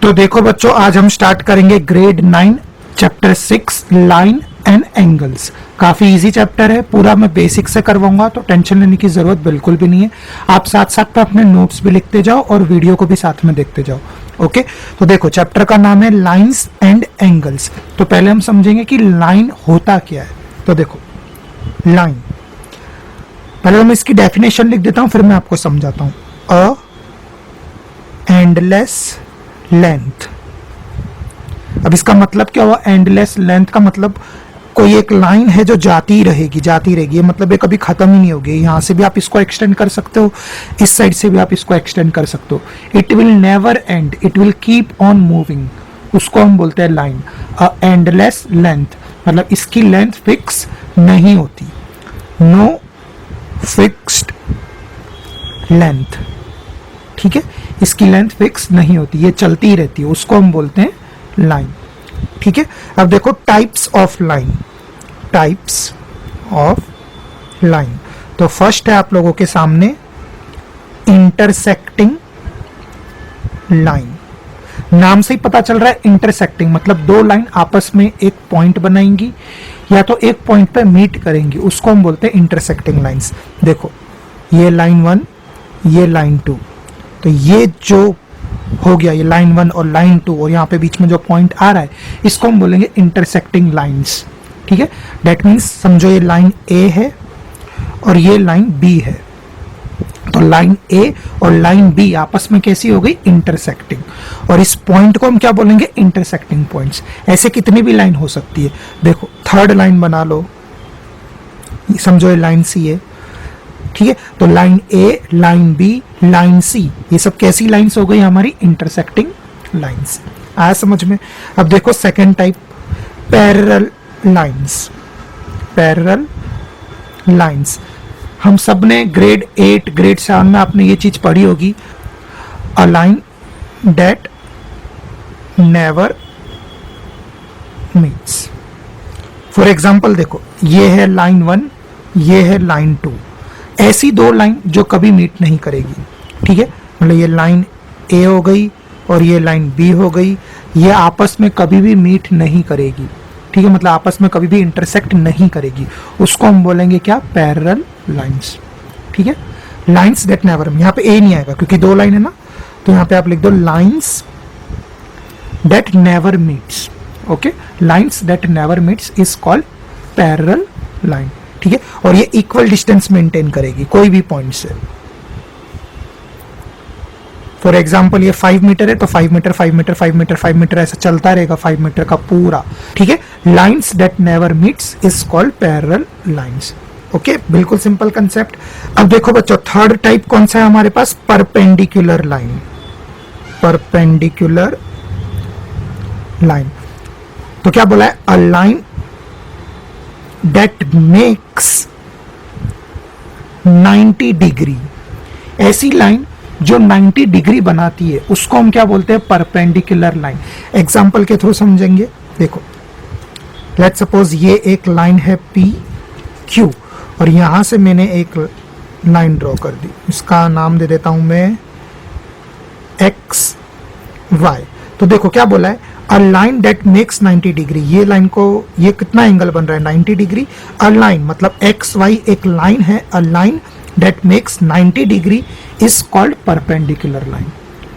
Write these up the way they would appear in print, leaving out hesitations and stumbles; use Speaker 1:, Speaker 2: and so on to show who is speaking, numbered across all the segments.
Speaker 1: तो देखो बच्चों, आज हम स्टार्ट करेंगे grade 9 chapter 6 line and angles. काफी इजी चैप्टर है, पूरा मैं बेसिक से करवाऊंगा, तो टेंशन लेने की जरूरत बिल्कुल भी नहीं है। आप साथ साथ में अपने नोट्स भी लिखते जाओ और वीडियो को भी साथ में देखते जाओ। ओके, तो देखो चैप्टर का नाम है लाइंस एंड एंगल्स। तो पहले हम समझेंगे कि लाइन होता क्या है। तो देखो लाइन, पहले मैं इसकी डेफिनेशन लिख देता हूं, फिर मैं आपको समझाता हूं। अ एंडलेस लेंथ। अब इसका मतलब क्या हुआ? एंडलेस लेंथ का मतलब कोई एक लाइन है जो जाती रहेगी जाती रहेगी, ये मतलब ये कभी खत्म ही नहीं होगी। यहां से भी आप इसको एक्सटेंड कर सकते हो, इस साइड से भी आप इसको एक्सटेंड कर सकते हो। It will never and, it will keep on moving, उसको हम बोलते हैं लाइन। अ एंडलेस लेंथ मतलब इसकी लेंथ फिक्स नहीं होती। नो फिक्स्ड लेंथ, ठीक है, इसकी लेंथ फिक्स नहीं होती, ये चलती रहती है, उसको हम बोलते हैं लाइन। ठीक है, अब देखो types of line. Types of line, तो फर्स्ट है आप लोगों के सामने इंटरसेक्टिंग लाइन। नाम से ही पता चल रहा है इंटरसेक्टिंग मतलब दो लाइन आपस में एक पॉइंट बनाएंगी या तो एक पॉइंट पे मीट करेंगी, उसको हम बोलते हैं इंटरसेक्टिंग लाइंस। देखो ये लाइन 1, ये लाइन 2, तो ये जो हो गया ये लाइन 1 और लाइन 2, और यहाँ पे बीच में जो पॉइंट आ रहा है इसको हम बोलेंगे इंटरसेक्टिंग लाइंस। ठीक है, दैट मीन्स समझो ये लाइन ए है और ये लाइन बी है, तो लाइन ए और लाइन बी आपस में कैसी हो गई? इंटरसेक्टिंग। और इस पॉइंट को हम क्या बोलेंगे? Intersecting points. ऐसे कितनी भी लाइन हो सकती है। देखो थर्ड लाइन बना लो, समझो ये लाइन सी है, ठीक है, तो लाइन ए, लाइन बी, लाइन सी, ये सब कैसी लाइंस हो गई? हमारी इंटरसेक्टिंग लाइंस। आया समझ में? अब देखो second type, parallel lines. Parallel lines हम सब ने ग्रेड 8 ग्रेड 7 में आपने ये चीज पढ़ी होगी। A line date never meets. For example देखो ये है लाइन 1, ये है लाइन 2, ऐसी दो लाइन जो कभी मीट नहीं करेगी। ठीक है, मतलब ये लाइन ए हो गई और ये लाइन बी हो गई, ये आपस में कभी भी मीट नहीं करेगी। ठीक है, मतलब आपस में कभी भी इंटरसेक्ट नहीं करेगी, उसको हम बोलेंगे क्या? Parallel lines. ठीक है, लाइंस दैट नेवर, यहाँ पे ए नहीं आएगा क्योंकि दो लाइन है ना, तो यहाँ पे आप लिख दो lines that never meets. Okay, lines that never meets is called parallel line. ठीक है, और ये इक्वल डिस्टेंस मेंटेन करेगी कोई भी पॉइंट से। फॉर एग्जाम्पल ये 5 मीटर है तो 5 मीटर 5 मीटर 5 मीटर 5 मीटर ऐसा चलता रहेगा 5 मीटर का पूरा। ठीक है, lines that never meets is called parallel lines. Okay, बिल्कुल सिंपल कंसेप्ट। अब देखो बच्चों थर्ड टाइप कौन सा है हमारे पास? Perpendicular line. परपेंडिकुलर लाइन, तो क्या बोला है? A line that makes 90 degree, ऐसी लाइन जो 90 डिग्री बनाती है उसको हम क्या बोलते हैं? Perpendicular line. एग्जाम्पल के थ्रू समझेंगे। देखो लेट्स सपोज ये एक लाइन है पी क्यू और यहां से मैंने एक लाइन ड्रॉ कर दी, इसका नाम दे देता हूं मैं एक्स वाई। तो देखो क्या बोला है? A line date makes 90 degree, ये लाइन को ये कितना एंगल बन रहा है? 90 डिग्री। अ लाइन मतलब एक्स वाई एक लाइन है, a line date makes 90 degree is called perpendicular line.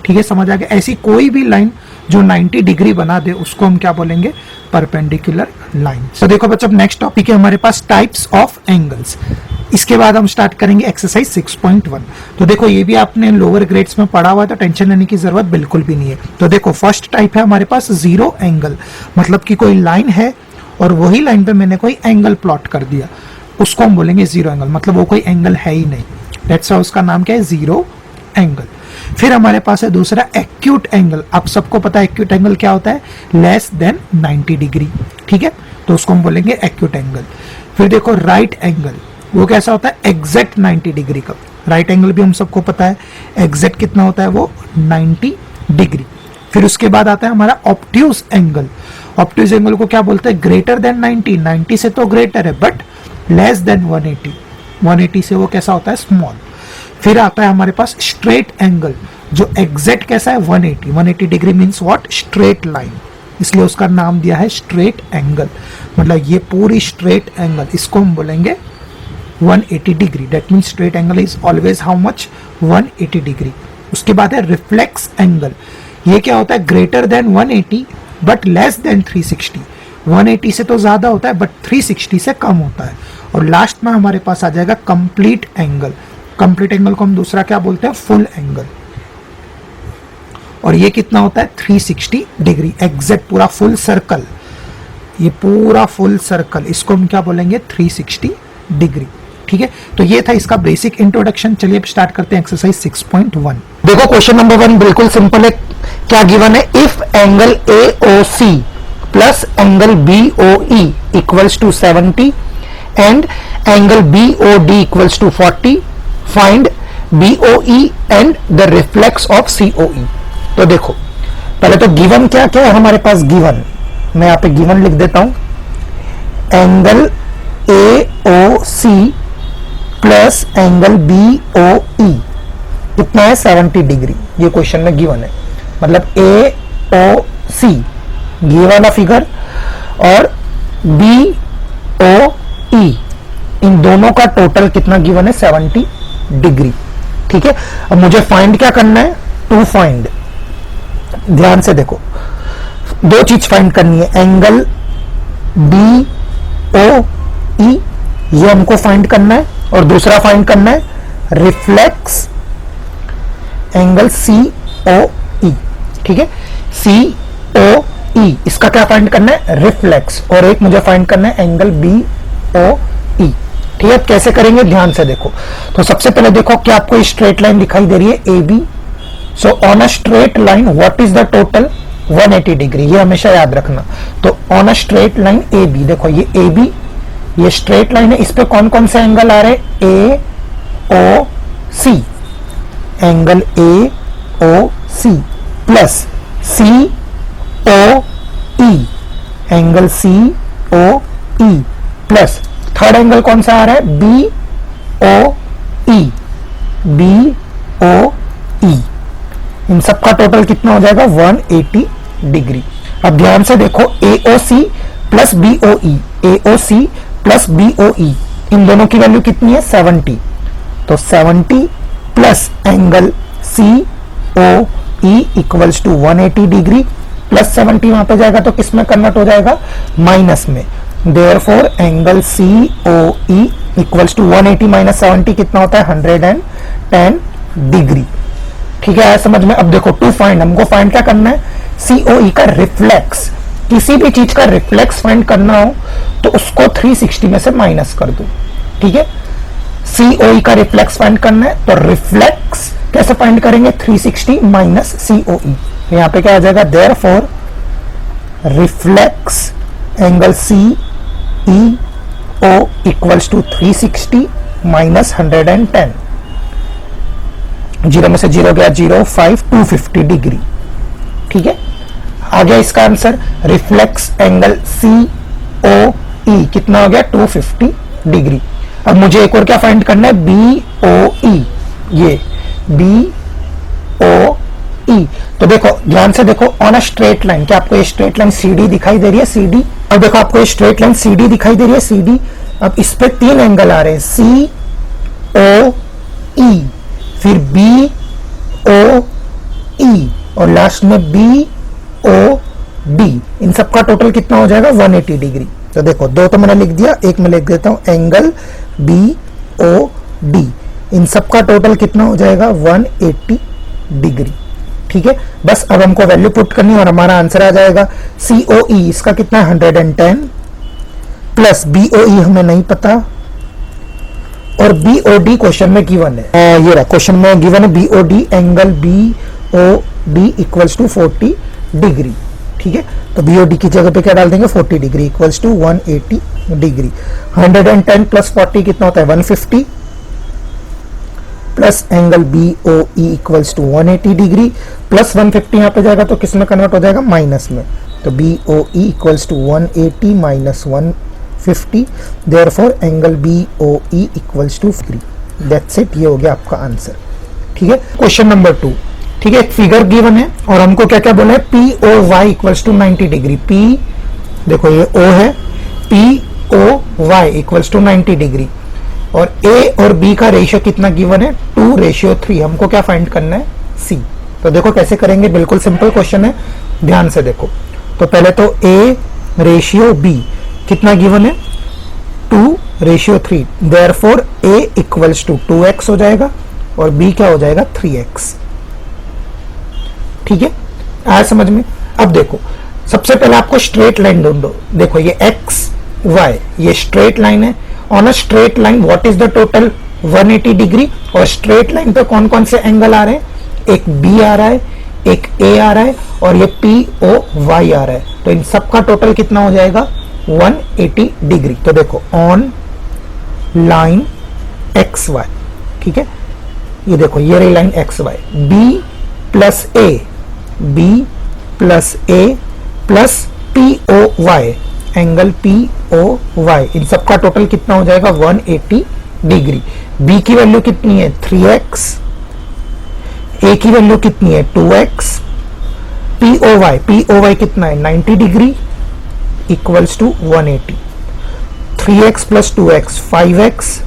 Speaker 1: ठीक है, समझ आ गया? ऐसी कोई भी लाइन जो 90 डिग्री बना दे उसको हम क्या बोलेंगे? Perpendicular line. तो देखो बच्चों नेक्स्ट टॉपिक है हमारे पास टाइप्स ऑफ एंगल्स। इसके बाद हम स्टार्ट करेंगे एक्सरसाइज 6.1। तो देखो ये भी आपने लोअर ग्रेड्स में पढ़ा हुआ है, तो टेंशन लेने की जरूरत बिल्कुल भी नहीं है। तो देखो फर्स्ट टाइप है हमारे पास जीरो एंगल, मतलब कि कोई लाइन है और वही लाइन पे मैंने कोई एंगल प्लॉट कर दिया, उसको हम बोलेंगे जीरो एंगल, मतलब वो कोई एंगल है ही नहीं। दैट्स व्हाई उसका नाम क्या है? Zero angle. फिर हमारे पास है दूसरा एक्यूट एंगल। आप सबको पता है एक्यूट एंगल क्या होता है? Less than 90 degree. ठीक है, तो उसको हम बोलेंगे एक्यूट एंगल। फिर देखो राइट एंगल, वो कैसा होता है? एग्जैक्ट 90 डिग्री का। राइट एंगल भी हम सबको पता है एग्जैक्ट कितना होता है? वो 90 डिग्री। फिर उसके बाद आता है हमारा ऑब्ट्यूज एंगल। ऑब्ट्यूज एंगल को क्या बोलते हैं? ग्रेटर देन 90, 90 से तो ग्रेटर है बट लेस देन 180, 180 से वो कैसा होता है? स्मॉल। फिर आता है हमारे पास स्ट्रेट एंगल, जो एग्जैक्ट कैसा है 180 degree means what, straight line, इसलिए उसका नाम दिया है स्ट्रेट एंगल, मतलब ये पूरी स्ट्रेट एंगल, इसको हम बोलेंगे 180 degree. That means straight angle is always how much, 180 degree. उसके बाद है रिफ्लेक्स एंगल, ये क्या होता है, greater than 180 but less than 360। 180 से तो ज्यादा होता है बट 360 से कम होता है। और लास्ट में हमारे पास आ जाएगा कंप्लीट एंगल। कंप्लीट एंगल को हम दूसरा क्या बोलते हैं, फुल एंगल। और ये कितना होता है, 360 डिग्री, एग्जैक्ट पूरा फुल सर्कल, ये पूरा फुल सर्कल, इसको हम क्या बोलेंगे, 360 डिग्री। ठीक है, तो ये था इसका बेसिक इंट्रोडक्शन। चलिए अब स्टार्ट करते हैं एक्सरसाइज 6.1।
Speaker 2: देखो क्वेश्चन नंबर 1 बिल्कुल सिंपल है। क्या गिवन है, if angle AOC plus angle BOE equals to 70 and angle BOD equals to 40, find BOE and the reflex of COE। तो देखो पहले तो गिवन क्या क्या है हमारे पास, गिवन मैं यहां पे गिवन लिख देता हूं, angle AOC plus angle BOE कितना है, 70 डिग्री। ये क्वेश्चन में गिवन है, मतलब AOC ये वाला फिगर और BOE इन दोनों का टोटल कितना गिवन है, 70 डिग्री। ठीक है, अब मुझे फाइंड क्या करना है, टू फाइंड, ध्यान से देखो, दो चीज फाइंड करनी है, एंगल BOE ये हमको फाइंड करना है और दूसरा फाइंड करना है रिफ्लेक्स एंगल COE। ठीक है, COE इसका क्या फाइंड करना है, रिफ्लेक्स, और एक मुझे फाइंड करना है एंगल BOE। ठीक है, कैसे करेंगे ध्यान से देखो। तो सबसे पहले देखो क्या आपको स्ट्रेट लाइन दिखाई दे रही है AB। So on a straight line what is the total, 180 degree, ये हमेशा याद रखना। तो on a straight line AB, देखो ये AB ये स्ट्रेट लाइन है, इस पे कौन कौन से एंगल आ रहे हैं, AOC, angle AOC plus COE, angle COE plus third angle कौन सा आ रहा है, BOE, BOE, इन सबका टोटल कितना हो जाएगा, 180 डिग्री। अब ध्यान से देखो AOC plus BOE, AOC plus BOE इन दोनों की वैल्यू कितनी है, 70। तो 70 plus angle COE equals to 180 degree plus 70 वहां पे जाएगा तो किस में कन्वर्ट हो जाएगा, माइनस में। Therefore angle COE equals to 180 minus 70 कितना होता है, 110 डिग्री। ठीक है, समझ में। अब देखो टू फाइंड, हमको फाइंड क्या करना है, COE का रिफ्लेक्स, किसी भी चीज का रिफ्लेक्स फाइंड करना हो तो उसको 360 में से माइनस कर दो। ठीक है, COE का रिफ्लेक्स फाइंड करना है तो रिफ्लेक्स कैसे फाइंड करेंगे, 360 माइनस COE। यहां पे क्या आ जाएगा, therefore reflex angle CEO equals to 360 minus 110, 0 में से 0 गया 0, 5, 250 डिग्री। ठीक है, आ गया इसका आंसर। रिफ्लेक्स एंगल COE कितना हो गया, 250 डिग्री। अब मुझे एक और क्या फाइंड करना है, BOE, ये BOE। तो देखो ध्यान से देखो, ऑन अ स्ट्रेट लाइन, क्या आपको ये स्ट्रेट लाइन CD दिखाई दे रही है, CD। अब देखो आपको ये स्ट्रेट लाइन CD दिखाई दे रही है, CD। अब इस पे तीन एंगल आ रहे हैं, COE, फिर BOE और लास्ट में BOD, इन सबका टोटल कितना हो जाएगा, 180 डिग्री। तो देखो दो तो मैंने लिख दिया, एक मैं लिख देता हूं एंगल BOD, इन सबका टोटल कितना हो जाएगा, 180 डिग्री। ठीक है, बस अब हमको वैल्यू पुट करनी और हमारा आंसर आ जाएगा। COE इसका कितना है, 110 प्लस BOE हमें नहीं पता और BOD क्वेश्चन में गिवन है, ये रहा क्वेश्चन में गिवन है BOD, angle BOD equals to 40 degree. ठीक है, तो BOD की जगह पे क्या डाल देंगे, 40 degree equals to 180 degree. 110 plus 40 कितना होता है, 150 plus angle BOE equals to 180 degree plus 150 यहाँ पे जाएगा तो किस में कन्वर्ट हो जाएगा, माइनस में। तो BOE equals to 180 minus 150, therefore angle BOE equals to 3। That's it, ये हो गया आपका आंसर। ठीक है, क्वेश्चन नंबर 2, ठीक है, एक फिगर गिवन है और हमको क्या क्या बोला है, P O Y equals to 90 degree. P देखो ये ओ है, P O Y equals to 90 degree, और ए और बी का रेशियो कितना गिवन है, 2:3। हमको क्या फाइंड करना है, सी। तो देखो कैसे करेंगे, बिल्कुल सिंपल क्वेश्चन है, ध्यान से देखो। तो पहले तो ए रेशियो बी कितना गिवन है, 2:3। Therefore A equals to 2x हो जाएगा और बी क्या हो जाएगा, 3x। ठीक है, आया समझ में। अब देखो सबसे पहले आपको स्ट्रेट लाइन ढूंढो। देखो ये x y ये स्ट्रेट लाइन है। On a straight line what is the total, 180 degree. और स्ट्रेट लाइन पे कौन कौन से एंगल आ रहे हैं, एक b आ रहा है, एक a आ रहा है और ये p o y आ रहा है। तो इन सब का टोटल कितना हो जाएगा, 180 डिग्री। तो देखो ऑन लाइन एक्स वाई, ठीक है, ये देखो ये रही line X Y, B plus A plus P O Y, angle P O Y, इन सब का टोटल कितना हो जाएगा, 180 डिग्री। बी की वैल्यू कितनी है, 3x, ए की वैल्यू कितनी है, 2x, पी ओ वाई कितना है, 90 degree equals to 180। 3x plus 2x 5x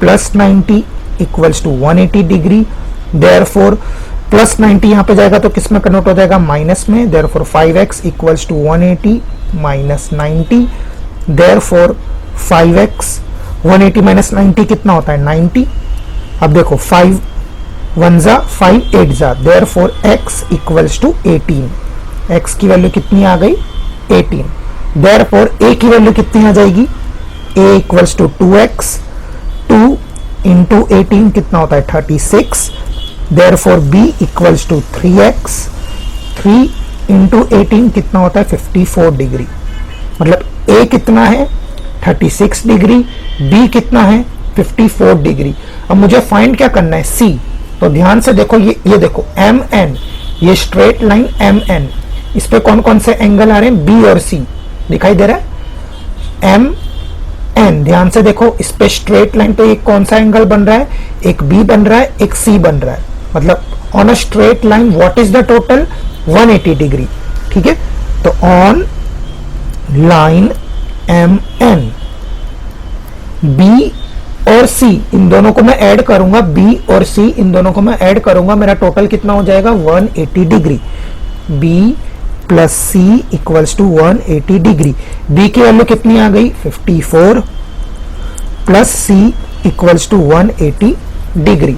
Speaker 2: plus 90 equals to 180 degree. Therefore plus 90 यहां पे जाएगा तो किस में कन्वर्ट हो जाएगा, माइनस में। Therefore 5x equals to 180 minus 90। Therefore 5x 180 minus 90 कितना होता है, 90। अब देखो 5 1 जा 5 8 जा, therefore x equals to 18। x की वैल्यू कितनी आ गई, 18। देयरफॉर a की वैल्यू कितनी आ जाएगी, a equals to 2x, 2 into 18 कितना होता है, 36। Therefore b equals to 3x, 3 into 18 कितना होता है, 54 डिग्री। मतलब a कितना है, 36 डिग्री, b कितना है, 54 डिग्री। अब मुझे फाइंड क्या करना है, c। तो ध्यान से देखो ये देखो mn, ये स्ट्रेट लाइन mn, इस पे कौन कौन से एंगल आ रहे हैं, b और c दिखाई दे रहा है, mn। ध्यान से देखो इस पे स्ट्रेट लाइन पे एक कौन सा एंगल बन रहा है, एक b बन रहा है, एक c बन रहा है। मतलब on a straight line what is the total, 180 degree. ठीक है, तो ऑन लाइन mn b और c इन दोनों को मैं ऐड करूंगा, b और c इन दोनों को मैं ऐड करूंगा, मेरा टोटल कितना हो जाएगा, 180 degree. b plus c equals to 180 degree. b की वैल्यू कितनी आ गई, 54 plus c equals to 180 degree.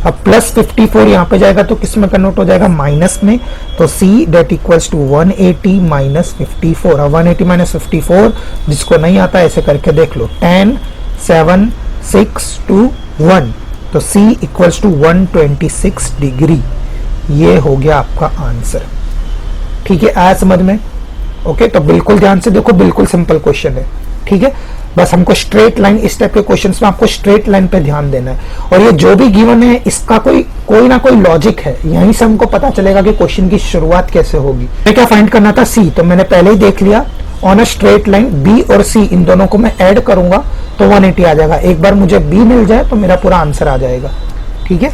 Speaker 2: अब प्लस 54 यहां पे जाएगा तो किस में कन्वर्ट हो जाएगा, माइनस में। तो c that equals to 180 minus 54। अब 180 माइनस 54 जिसको नहीं आता ऐसे करके देख लो, 10 7 6 2 1, तो c इक्वल्स टू 126 डिग्री। ये हो गया आपका आंसर। ठीक है, आया समझ में। ओके, तो बिल्कुल ध्यान से देखो, बिल्कुल सिंपल क्वेश्चन है। ठीक है, बस हमको स्ट्रेट लाइन, इस टाइप के क्वेश्चंस में आपको स्ट्रेट लाइन पे ध्यान देना है। और ये जो भी गिवन है इसका कोई ना कोई लॉजिक है, यहीं से हमको पता चलेगा कि क्वेश्चन की शुरुआत कैसे होगी। मैं क्या फाइंड करना था, सी, तो मैंने पहले ही देख लिया। On a straight line B और सी इन दोनों को मैं ऐड करूंगा तो 180 आ जाएगा। एक बार मुझे बी मिल जाए तो मेरा पूरा आंसर आ जाएगा। ठीक है,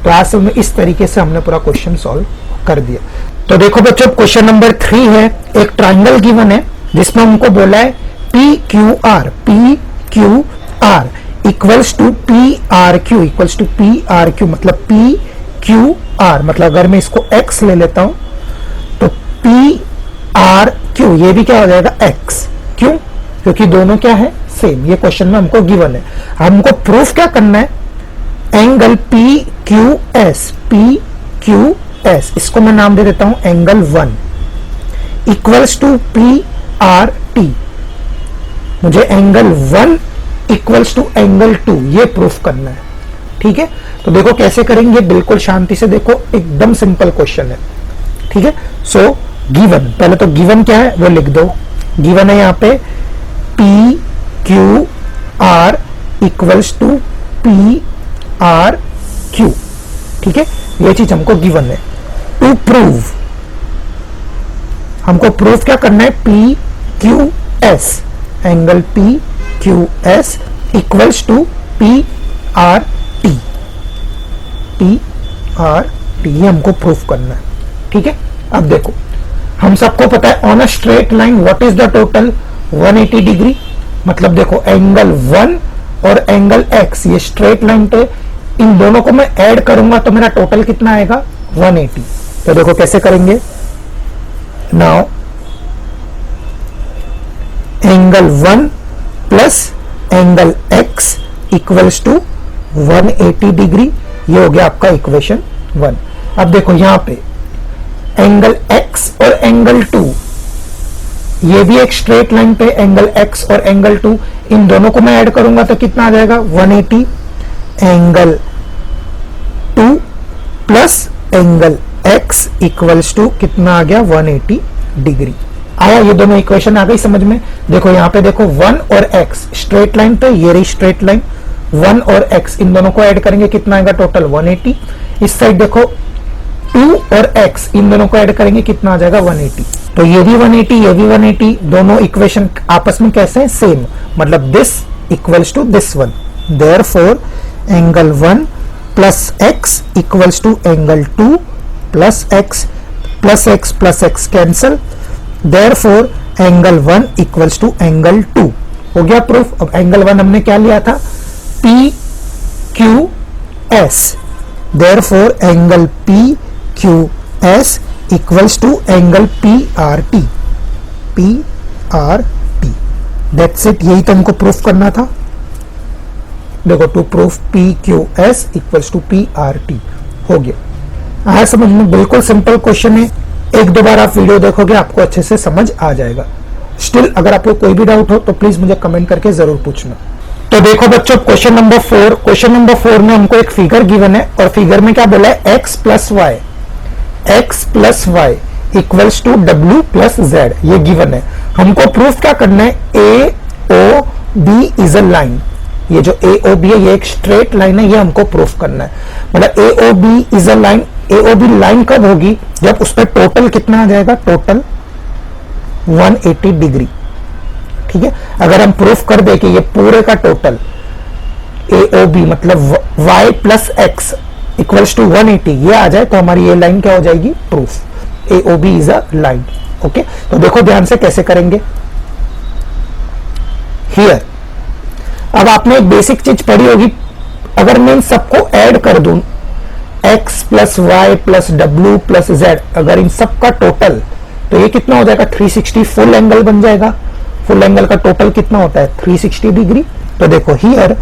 Speaker 2: तो आज में इस तरीके से हमने पूरा क्वेश्चन सॉल्व कर दिया। तो देखो बच्चों, क्वेश्चन नंबर 3 है, एक ट्राइंगल गिवन है जिसमें हमको बोला है PQR equals to PRQ equals to PRQ, मतलब PQR, मतलब अगर मैं इसको X ले लेता हूं तो PRQ ये भी क्या हो जाएगा, X। क्यों, क्योंकि दोनों क्या है, सेम। ये क्वेश्चन में हमको गिवन है। हमको प्रूफ क्या करना है, एंगल PQS, इसको मैं नाम दे देता हूं एंगल 1 इक्वल्स टू PRT। मुझे एंगल 1 इक्वल्स टू एंगल 2 ये प्रूफ करना है। ठीक है, तो देखो कैसे करेंगे, बिल्कुल शांति से देखो, एकदम सिंपल क्वेश्चन है। ठीक है, सो गिवन, पहले तो गिवन क्या है वो लिख दो। गिवन है यहाँ पे PQR इक्वल्स टू PRQ। ठीक है, ये चीज हमको गिवन है। टू प्रूव, हमको प्रूफ क्या करना है, PQS, angle PQS equals to PRT। 180, ये हमको प्रूफ करना है। ठीक है, अब देखो हम सबको पता है on a straight line what is the total 180 degree. मतलब देखो एंगल 1 और एंगल x, ये स्ट्रेट लाइन पे इन दोनों को मैं ऐड करूंगा तो मेरा टोटल कितना आएगा 180। तो देखो कैसे करेंगे, now angle 1 plus angle x equals to 180 degree, ये हो गया आपका इक्वेशन 1। अब देखो यहां पे एंगल x और एंगल 2, ये भी एक स्ट्रेट लाइन पे एंगल x और एंगल 2, इन दोनों को मैं ऐड करूंगा तो कितना आ जाएगा 180 angle 2 plus angle x equals to कितना आ गया 180 डिग्री। आया, ये दोनों इक्वेशन आ गई समझ में। देखो यहाँ पे देखो 1 और x स्ट्रेट लाइन पे, ये रही स्ट्रेट लाइन, 1 और x इन दोनों को ऐड करेंगे कितना आएगा टोटल 180। इस साइड देखो 2 और x इन दोनों को ऐड करेंगे कितना आ जाएगा 180। तो ये भी 180, ये भी 180, दोनों इक्वेशन आपस में कैसे हैं सेम, मतलब this equals to this one. Therefore angle 1 plus x equals to angle 2 plus x plus x plus x cancel. Therefore angle 1 equals to angle 2। हो गया प्रूफ। अब एंगल 1 हमने क्या लिया था PQS, therefore angle PQS equals to angle PRT। That's it, यही तो हमको प्रूफ करना था। देखो to proof PQS equals to PRT हो गया। आया समझ में, बिल्कुल सिंपल क्वेश्चन है, एक दो बार आप वीडियो देखोगे आपको अच्छे से समझ आ जाएगा। स्टिल अगर आपको कोई भी डाउट हो तो प्लीज मुझे कमेंट करके जरूर पूछना। तो देखो बच्चों क्वेश्चन नंबर 4, क्वेश्चन नंबर 4 में हमको एक फिगर गिवन है और फिगर में क्या बोला है x plus Y equals to w plus z, ये गिवन है। हमको प्रूफ क्या करना है, AOB इज अ लाइन। ये जो AOB है ये एक स्ट्रेट लाइन है, ये हमको प्रूफ करना है। मतलब AOB is a line, AOB line कब होगी जब उस पर टोटल कितना आ जाएगा, टोटल 180 डिग्री। ठीक है, अगर हम प्रूफ कर दे कि ये पूरे का टोटल AOB मतलब y plus x equals to 180 ये आ जाए तो हमारी ये लाइन क्या हो जाएगी, proof. AOB is a line. Okay, तो देखो ध्यान से कैसे करेंगे। हियर अब आपने एक बेसिक चीज पढ़ी होगी, अगर मैं इन सबको ऐड कर दूं x plus Y plus W plus Z, अगर इन सब का टोटल तो ये कितना हो जाएगा 360, फुल एंगल बन जाएगा। फुल एंगल का टोटल कितना होता है 360 डिग्री। तो देखो here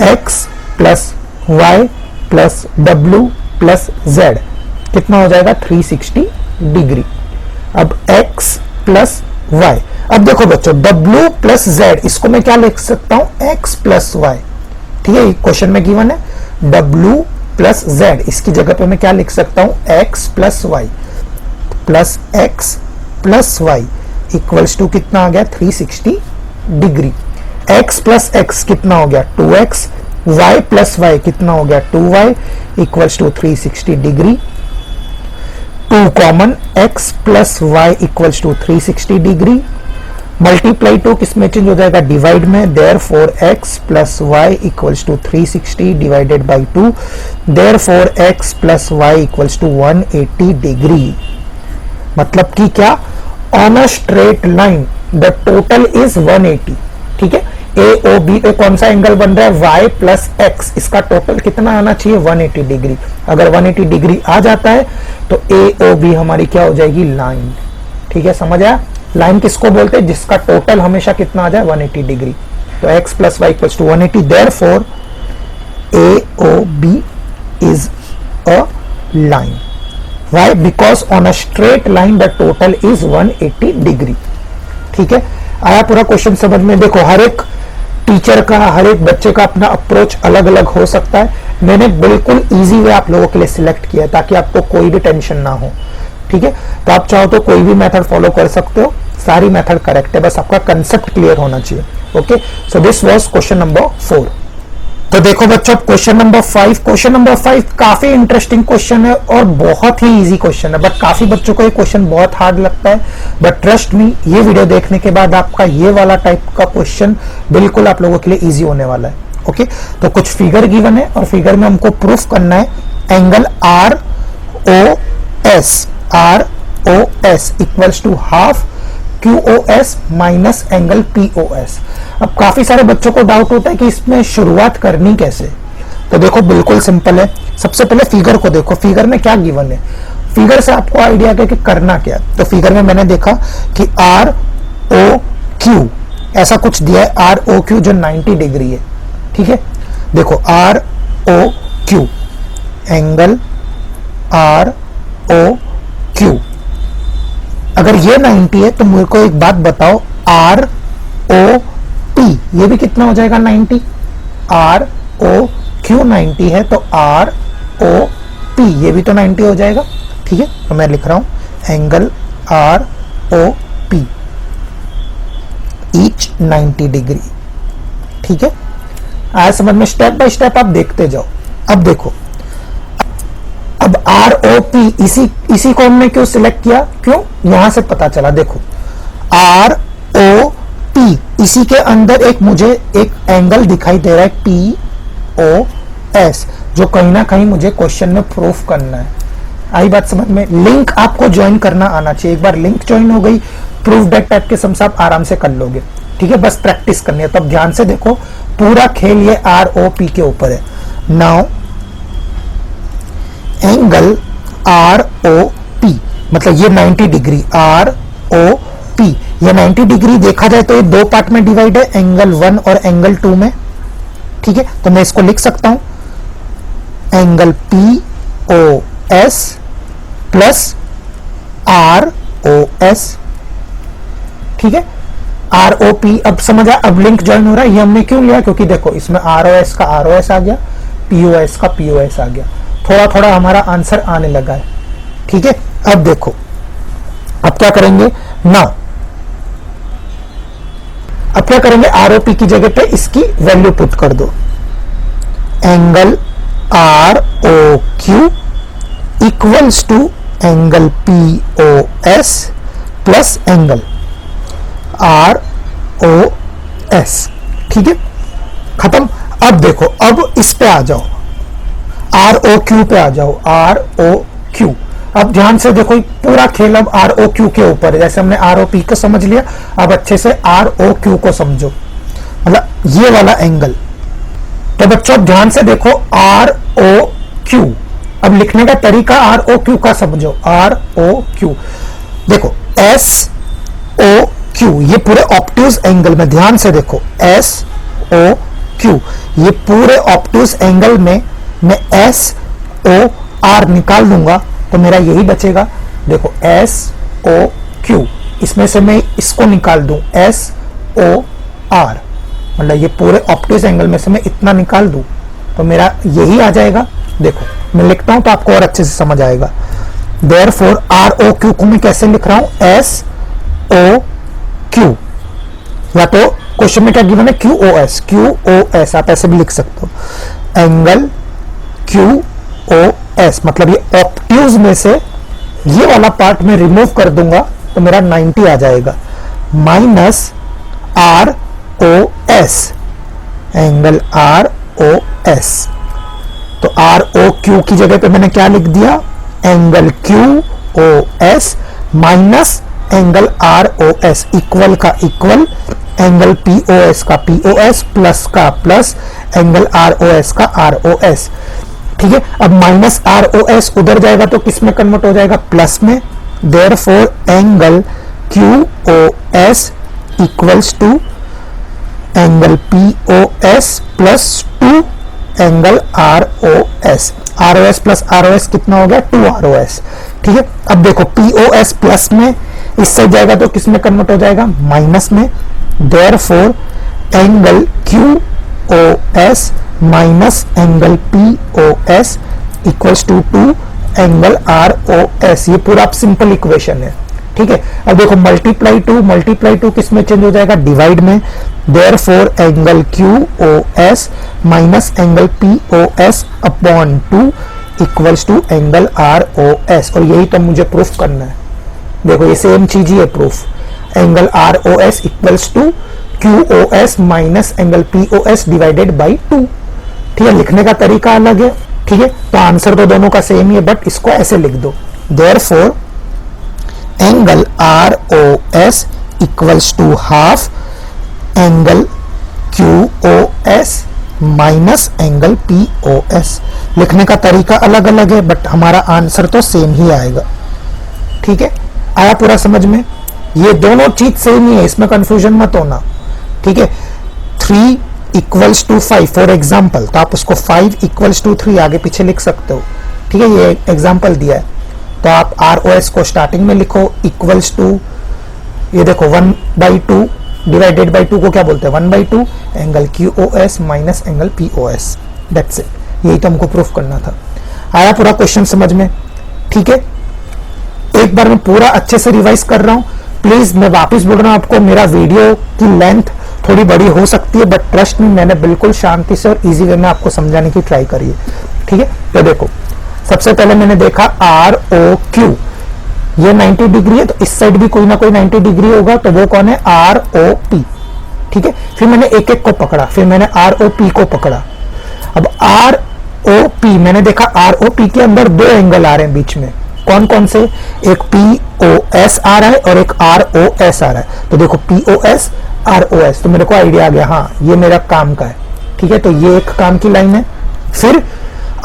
Speaker 2: x plus Y plus W plus Z कितना हो जाएगा 360 डिग्री। अब x प्लस y, अब देखो बच्चों w प्लस z, इसको मैं क्या लिख सकता हूं x प्लस y। ठीक है, क्वेश्चन में गिवन है w प्लस z, इसकी जगह पे मैं क्या लिख सकता हूं x plus Y plus x plus Y equals to कितना आ गया 360 डिग्री। x प्लस x कितना हो गया 2x, y प्लस y कितना हो गया 2y equals to 360 degree. 2 common, x plus y equals to 360 degree. Multiply 2 किस में चेंज हो जाएगा, डिवाइड में। Therefore x plus y equals to 360 divided by 2। Therefore x plus y equals to 180 degree. मतलब कि क्या, on a straight line the total is 180। ठीक है, AOB पे कौन सा एंगल बन रहा है y प्लस x, इसका टोटल कितना आना चाहिए 180 डिग्री। अगर 180 डिग्री आ जाता है तो AOB हमारी क्या हो जाएगी, लाइन। ठीक है, समझ आया। लाइन किसको बोलते हैं, जिसका टोटल हमेशा कितना आ जाए 180 डिग्री। तो x plus Y equals to 180, therefore AOB is a line. Why? Because on a straight line the total is 180 degree. ठीक है, आया पूरा क्वेश्चन समझ में। देखो हर एक टीचर का, हर एक बच्चे का अपना अप्रोच अलग अलग हो सकता है। मैंने बिल्कुल इजी वे आप लोगों के लिए सिलेक्ट किया ताकि आपको कोई भी टेंशन ना हो। ठीक है, तो आप चाहो तो कोई भी मेथड फॉलो कर सकते हो, सारी मेथड करेक्ट है, बस आपका कंसेप्ट क्लियर होना चाहिए। Okay, so this was question number 4। तो देखो बच्चों क्वेश्चन नंबर 5, क्वेश्चन नंबर 5 काफी इंटरेस्टिंग क्वेश्चन है और बहुत ही इजी क्वेश्चन है, बट काफी बच्चों को ये क्वेश्चन बहुत हार्ड लगता है। बट ट्रस्ट मी, ये वीडियो देखने के बाद आपका ये वाला टाइप का क्वेश्चन बिल्कुल आप लोगों के लिए इजी होने वाला है। ओके, तो कुछ फिगर गिवन है और फिगर में हमको प्रूफ करना है angle R ROS ROS equals to half QOS minus angle POS। अब काफी सारे बच्चों को डाउट होता है कि इसमें शुरुआत करनी कैसे। तो देखो बिल्कुल सिंपल है। सबसे पहले फिगर को देखो, फिगर में क्या गिवन है, फिगर से आपको आइडिया है कि करना क्या। तो फिगर में मैंने देखा कि ROQ ऐसा कुछ दिया है, ROQ जो 90 डिग्री है, ठीक है। देखो ROQ एंगल ROQ अगर ये 90 है तो मुझे को एक बात बताओ, ROP ये भी कितना हो जाएगा 90। ROQ 90 है तो ROP ये भी तो 90 हो जाएगा, ठीक है। तो मैं लिख रहा हूं एंगल ROP ईच 90 डिग्री, ठीक है। आया समझ में? स्टेप बाय स्टेप आप देखते जाओ। अब देखो, अब ROP इसी को हमने क्यों सिलेक्ट किया, क्यों, यहां से पता चला। देखो ROP इसी के अंदर एक मुझे एक एंगल दिखाई दे रहा है POS जो कहीं ना कहीं मुझे क्वेश्चन में प्रूफ करना है। आई बात समझ में? लिंक आपको ज्वाइन करना आना चाहिए। एक बार लिंक ज्वाइन हो गई, प्रूफ दैट टाइप के सम्स आप आराम से कर लोगे, ठीक है। बस प्रैक्टिस करनी है। तो अब ध्यान से देखो, पूरा खेल ये ROP के ऊपर है। नाउ एंगल ROP मतलब ये 90 डिग्री ROP, ये 90 डिग्री देखा जाए तो ये दो पार्ट में डिवाइड है, एंगल 1 और एंगल 2 में, ठीक है। तो मैं इसको लिख सकता हूं एंगल POS प्लस ROS, ठीक है। ROP अब समझ आया। अब लिंक ज्वाइन हो रहा है। ये हमने क्यों लिया, क्योंकि देखो इसमें ROS का ROS आ गया, POS का POS आ गया, थोड़ा थोड़ा हमारा आंसर आने लगा है, ठीक है। अब देखो अब क्या करेंगे, नाउ अब क्या करेंगे, ROP की जगह पे इसकी वैल्यू पुट कर दो। Angle ROQ equals to angle POS plus angle ROS, ठीक है। खत्म। अब देखो, अब इस पे आ जाओ, ROQ पे आ जाओ, ROQ। अब ध्यान से देखो, पूरा खेल अब ROQ के ऊपर है। जैसे हमने ROP को समझ लिया, अब अच्छे से ROQ को समझो, मतलब ये वाला एंगल। तो बच्चों ध्यान से देखो ROQ, अब लिखने का तरीका ROQ का समझो। ROQ देखो SOQ, ये पूरे ऑब्ट्यूज एंगल में, ध्यान से देखो SOQ, ये पूरे ऑब्ट्यूज एंगल में मैं SOR निकाल दूंगा तो मेरा यही बचेगा। देखो SOQ, इसमें से मैं इसको निकाल दूं SOR, मतलब ये पूरे ऑब्ट्यूज एंगल में से मैं इतना निकाल दूं तो मेरा यही आ जाएगा। देखो मैं लिखता हूं तो आपको और अच्छे से समझ आएगा। देयरफॉर ROQ को मैं कैसे लिख रहा हूं, SOQ, या तो क्वेश्चन में क्या गिवन है QOS आप ऐसे भी लिख सकते हो। एंगल QOS मतलब ये ऑब्ट्यूज में से ये वाला पार्ट में रिमूव कर दूंगा तो मेरा 90 आ जाएगा, माइनस ROS, एंगल ROS। तो ROQ की जगह पे मैंने क्या लिख दिया, angle QOS minus angle ROS, equal का इक्वल, एंगल POS का POS प्लस का प्लस, एंगल ROS का ROS, ठीक है। अब माइनस ROS उधर जाएगा तो किस में कन्वर्ट हो जाएगा, प्लस में। Therefore angle QOS equals to angle POS plus 2 angle ROS। ROS plus ROS कितना हो गया, 2 ROS, ठीक है। अब देखो POS प्लस में इससे जाएगा तो किस में कन्वर्ट हो जाएगा, माइनस में। Therefore angle QOS minus angle POS equals to 2 angle ROS। ये पूरा सिंपल इक्वेशन है, ठीक है। अब देखो मल्टीप्लाई टू किस में चेंज हो जाएगा, डिवाइड में। Therefore angle QOS minus angle POS upon 2 equals to angle ROS। और यही तो मुझे प्रूफ करना है। देखो ये सेम चीज ही है proof, angle ROS equals to QOS minus angle POS divided by 2, ठीक है। लिखने का तरीका अलग है, ठीक है, तो आंसर तो दोनों का सेम ही है, बट इसको ऐसे लिख दो, therefore angle R O S equals to half angle Q O S minus angle P O S. लिखने का तरीका अलग अलग है, बट हमारा आंसर तो सेम ही आएगा। ठीक है, आया पूरा समझ में? ये दोनों चीज सेम ही है, इसमें कंफ्यूजन मत होना। ठीक है, 3 इक्वल्स टू 5 फॉर एग्जाम्पल, तो आप उसको 5 इक्वल्स टू 3 आगे पीछे लिख सकते हो। ठीक है, ये एग्जाम्पल दिया है, तो आप आर ओ एस को स्टार्टिंग में लिखो इक्वल्स टू, ये देखो 1/2 डिवाइडेड बाई 2 को क्या बोलते हैं 1/2 angle Q O S minus angle P O S. That's it, यही तो हमको प्रूफ करना था। आया पूरा क्वेश्चन समझ में? ठीक है, एक बार मैं पूरा अच्छे से रिवाइज कर रहा हूं। प्लीज मैं वापस बोल रहा हूं आपको, मेरा वीडियो की लेंथ थोड़ी बड़ी हो सकती है, बट ट्रस्ट में मैंने बिल्कुल शांति से और इजी वे में आपको समझाने की ट्राई करी है। ठीक है, तो देखो सबसे पहले मैंने देखा आर ओ क्यू, ये 90 डिग्री है, तो इस साइड भी कोई ना कोई 90 डिग्री होगा, तो वो कौन है आर ओ पी। ठीक है, फिर मैंने एक एक को पकड़ा, फिर मैंने आर ओ पी को पकड़ा। अब आर ओ पी मैंने देखा, आर ओ पी के अंदर 2 एंगल आ रहे हैं बीच में, कौन कौन से, एक पी ओ एस आ रहा है और एक आर ओ एस आ रहा है। तो देखो P O S R O S, तो मेरे को आइडिया आ गया, हाँ ये मेरा काम का है। ठीक है, तो ये एक काम की लाइन है। फिर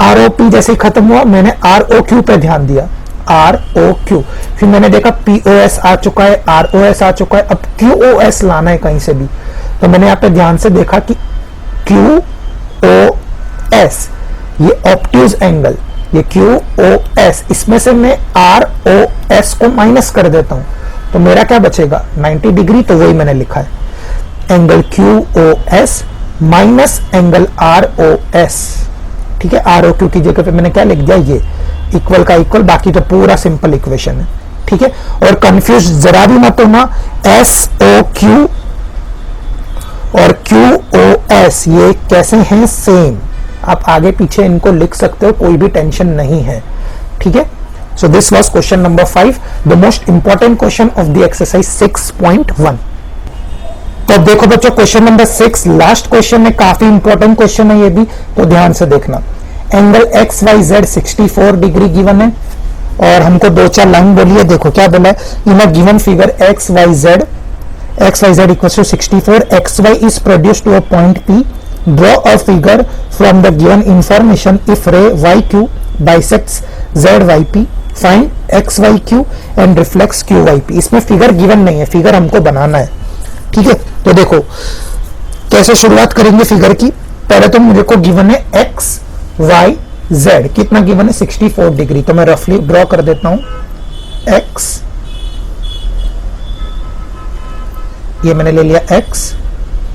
Speaker 2: आर ओ पी जैसे ही खत्म हुआ, मैंने आर ओ क्यू पे ध्यान दिया, आर ओ क्यू। फिर मैंने देखा पी ओ एस आ चुका है, आर ओ एस आ चुका है, अब क्यू ओ एस लाना है कहीं से भी, तो मैंने यहाँ पे ध्यान से देखा कि क्यू ओ एस, ये ऑब्ट्यूज एंगल, ये क्यू ओ एस, इसमें से मैं आर ओ एस को माइनस कर देता हूं, तो मेरा क्या बचेगा 90 डिग्री, तो वही मैंने लिखा है, angle Q O S minus angle R O S. ठीक है, आर ओ क्यू की जगह पे मैंने क्या लिख दिया, ये इक्वल का इक्वल, बाकी तो पूरा सिंपल इक्वेशन है। ठीक है, और कंफ्यूज जरा भी मत होना, एस ओ क्यू और क्यू ओ एस ये कैसे हैं, सेम, आप आगे पीछे इनको लिख सकते हो, कोई भी टेंशन नहीं है। ठीक है, so this was question number 5, the most important question of the exercise 6.1। तो देखो बच्चों, क्वेश्चन नंबर 6 लास्ट क्वेश्चन है, काफी इंपॉर्टेंट क्वेश्चन है ये भी, तो ध्यान से देखना। Angle X Y Z 64 degree given है, और हमको 2-4 लाइन बोली है। देखो क्या बोला है, in a given figure X Y Z equals to 64, xy is produced to a point P, draw a figure from the given information if ray yq bisects zyp, find xyq and reflects qyp। इसमें figure given नहीं है, figure हमको बनाना है। ठीक है, तो देखो कैसे शुरुआत करेंगे फिगर की। पहले तो मुझे को गिवन है एक्स वाई जेड, कितना गिवन है 64 डिग्री, तो मैं रफली ड्रॉ कर देता हूं एक्स, ये मैंने ले लिया x,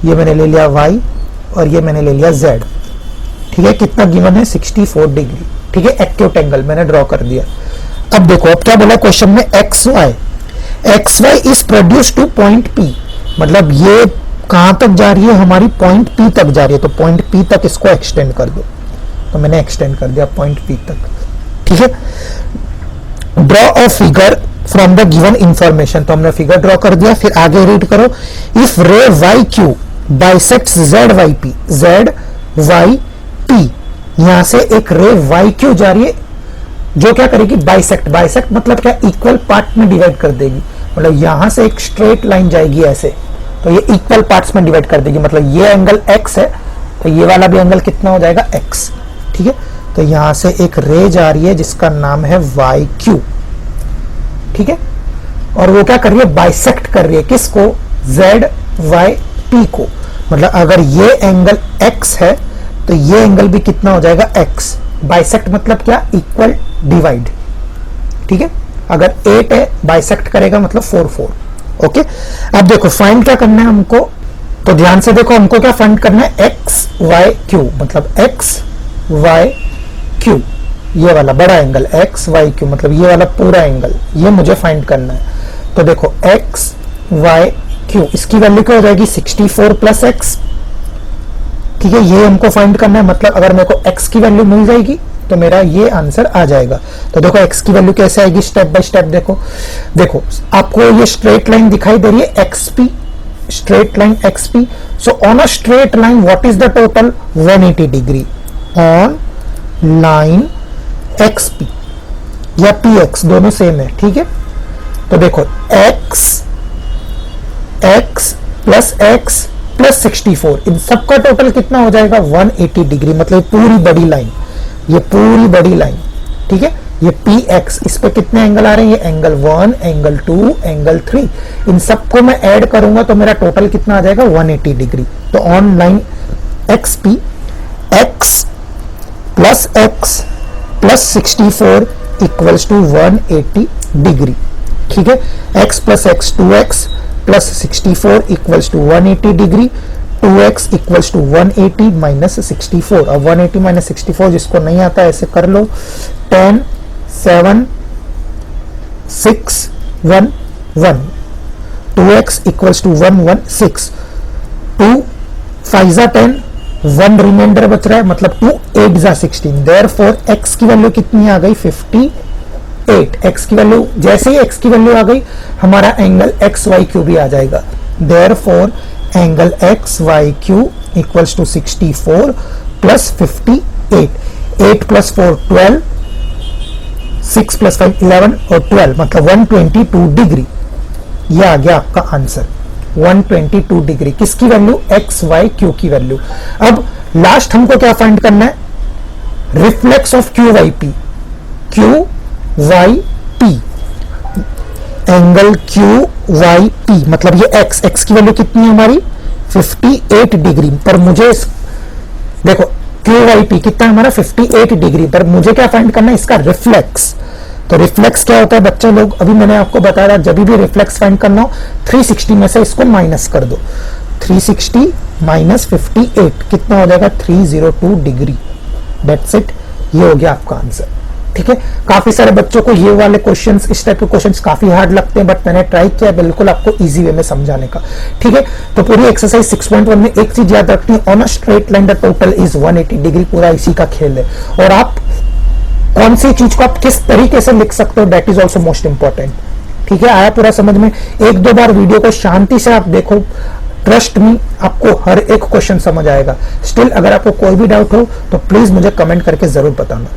Speaker 2: ये मैंने ले लिया y, और ये मैंने ले लिया z। ठीक है, कितना गिवन है 64 डिग्री। ठीक है, एक्यूट एंगल मैंने ड्रॉ कर दिया। अब देखो, अब क्या बोला क्वेश्चन में, X Y is produce to point P, मतलब ये कहां तक जा रही है, हमारी पॉइंट P तक जा रही है, तो पॉइंट P तक इसको एक्सटेंड कर दो, तो मैंने एक्सटेंड कर दिया पॉइंट P तक। ठीक है, draw a figure from the given information, तो हमने फिगर ड्रॉ कर दिया। फिर आगे रीड करो, if ray Y Q bisects Z Y P, Z Y P, यहां से एक रे वाई क्यू जा रही है जो क्या करेगी, बाइसेक्ट, बाइसेक्ट मतलब क्या, इक्वल पार्ट में डिवाइड कर देगी, मतलब यहां से एक स्ट्रेट लाइन जाएगी ऐसे, तो ये इक्वल पार्ट्स में डिवाइड कर देगी, मतलब ये एंगल x है, तो ये वाला भी एंगल कितना हो जाएगा x। ठीक है, तो यहां से एक रे जा रही है जिसका नाम है वाई क्यू। ठीक है, और वो क्या कर रही है, बाइसेक्ट कर रही है किसको, जेड वाई पी को, मतलब अगर ये एंगल x है तो ये एंगल भी कितना हो जाएगा x। बाइसेक्ट मतलब क्या, इक्वल डिवाइड। ठीक है, अगर 8 है बाइसेक्ट करेगा मतलब 4। ओके, अब देखो फाइंड क्या करना है हमको, तो ध्यान से देखो, हमको क्या फाइंड करना है, एक्स वाई क्यू, मतलब एक्स वाई क्यू, ये वाला बड़ा एंगल एक्स वाई क्यू, मतलब ये वाला पूरा एंगल, ये मुझे फाइंड करना है। तो देखो एक्स वाई क्यू, इसकी वैल्यू क्या हो जाएगी 64 प्लस एक्स। ठीक है, ये हमको फाइंड करना है, मतलब अगर मेरे को x की वैल्यू मिल जाएगी तो मेरा ये आंसर आ जाएगा। तो देखो x की वैल्यू कैसे आएगी, स्टेप बाय स्टेप देखो। देखो आपको ये स्ट्रेट लाइन दिखाई दे रही है xp, straight line xp, so on a straight line what is the total 180 degree, on line X P या पी एक्स दोनों सेम है, ठीक है। तो देखो एक्स प्लस 64 इन सबका टोटल कितना हो जाएगा 180 डिग्री, मतलब पूरी बड़ी लाइन, ये पूरी बड़ी लाइन, ठीक है। ये पी एक्स, इस पे कितने एंगल आ रहे हैं, ये एंगल 1, एंगल 2, एंगल 3, इन सबको मैं ऐड करूंगा तो मेरा टोटल कितना आ जाएगा 180 डिग्री। तो on line X P X plus 64 equals to 180 degree, ठीक है। x plus X 2x plus 64 equals to 180 degree, 2x equals to 180 minus 64। अब 180 माइनस 64 जिसको नहीं आता ऐसे कर लो, 10 7 6 1 1, 2x इक्वल्स टू 116, 2 5 जा 10, 1 रिमाइंडर बच रहा है, मतलब 2 8 जा 16, देयरफॉर x की वैल्यू कितनी आ गई 58। x की वैल्यू, जैसे ही x की वैल्यू आ गई हमारा एंगल एक्स वाई क्यू भी आ जाएगा, therefore angle X Y Q equals to 64 plus 58, 8 plus 4 12, 6 plus 5 11 और 12, मतलब 122 डिग्री। यह आ गया आपका आंसर 122 डिग्री, किसकी वैल्यू एक्स वाई क्यू की वैल्यू। अब लास्ट हमको क्या फाइंड करना है, reflex of Q Y P, Q Y P, angle Q Y P, मतलब ये एक्स की वैल्यू कितनी है हमारी 58 डिग्री, पर मुझे देखो क्यू वाई पी कितना हमारा 58 डिग्री, पर मुझे क्या फाइंड करना है इसका रिफ्लेक्स। तो रिफ्लेक्स क्या होता है बच्चे लोग, अभी मैंने आपको बताया जब भी रिफ्लेक्स फाइंड करना हो 360 में से इसको माइनस कर दो, 360 माइनस 58 कितना हो जाएगा 302 डिग्री, दैट्स इट, ये हो गया आपका आंसर, ठीक है। काफी सारे बच्चों को ये वाले क्वेश्चंस, इस टाइप के क्वेश्चंस काफी हार्ड लगते हैं, बट मैंने ट्राई किया बिल्कुल आपको इजी वे में समझाने का, ठीक है। तो पूरी एक्सरसाइज 6.1 में एक चीज याद रखनी है, on a straight line the total is 180 degree, पूरा इसी का खेल है, और आप कौन सी चीज को आप किस तरीके से लिख सकते हो that is also most important, ठीक है। आया पूरा समझ में, एक दो बार वीडियो को शांति से आप देखो, ट्रस्ट मी आपको हर एक क्वेश्चन समझ आएगा। स्टिल अगर आपको कोई भी डाउट हो तो प्लीज मुझे कमेंट करके जरूर बताना।